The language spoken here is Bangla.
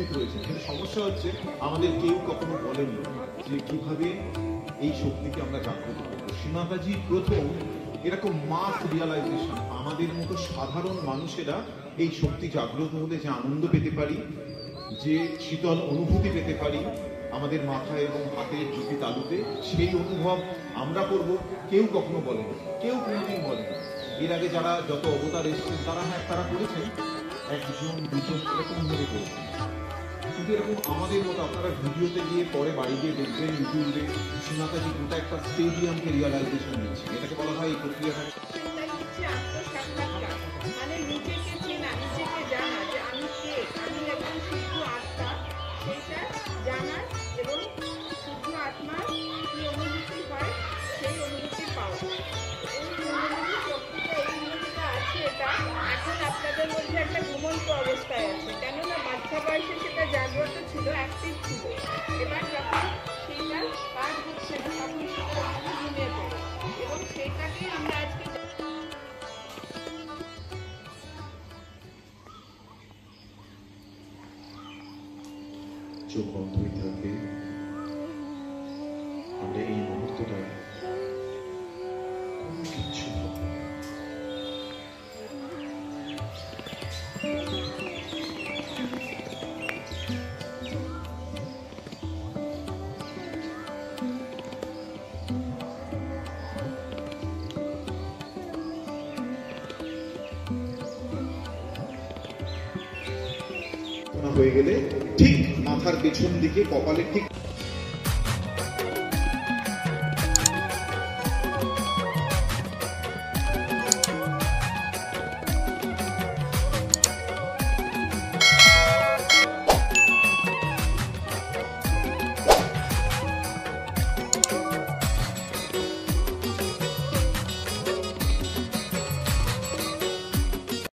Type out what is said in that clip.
উপস্থিত রয়েছে, কিন্তু সমস্যা হচ্ছে আমাদের কেউ কখনো বলেনি যে কিভাবে এই শক্তিকে আমরা জাগ্রত করবো। সীমাতাজি প্রথম এরকম মাস রিয়ালাইজেশন, আমাদের মতো সাধারণ মানুষেরা এই শক্তি জাগ্রত হলে যে আনন্দ পেতে পারি, যে শীতল অনুভূতি পেতে পারি আমাদের মাথায় এবং হাতের দুটি তালুতে, সেই অনুভব আমরা করব কেউ কখনো বলেনি, কেউ কোনোদিন বলেনি। এর আগে যারা যত অবতার এসেছেন তারা তারা করেছেন, একজন দুজন এরকম ভাবে করেছেন, কিন্তু এরকম আমাদের মতো আপনারা ভিডিওতে গিয়ে পরে বাড়ি গিয়ে দেখবেন ইউটিউবে সীমাতাজি গোটা একটা স্টেডিয়ামকে রিয়ালাইজেশন দিচ্ছে। এটাকে বলা হয় এই প্রক্রিয়াটা মানে নিজেকে চেনা, নিজেকে জানা যে আমি কে, আমি একজন শুদ্ধ আত্মা, সেটা জানার এবং শুদ্ধ আত্মার কি অনুভূতি হয় সেই অনুভূতি পাওয়া। এই অনুভূতিটা আছে, এটা এখন আপনাদের মধ্যে একটা ঘুমন্ত অবস্থায় আছে, কেননা বাচ্চা বয়সে সেটা জাগ্রত ছিল, অ্যাক্টিভ ছিল। এবার যখন সেইটা কাজ হচ্ছে না তখন সেটা ঘুমিয়ে পড়ে, এবং সেইটাকে আমরা আজকে চোখ বন্ধই থাকবে। আমরা এই মুহূর্তটা কোনো কিচ্ছু হয়ে গেলে ঠিক মাথার পেছন দিকে কপালে ঠিক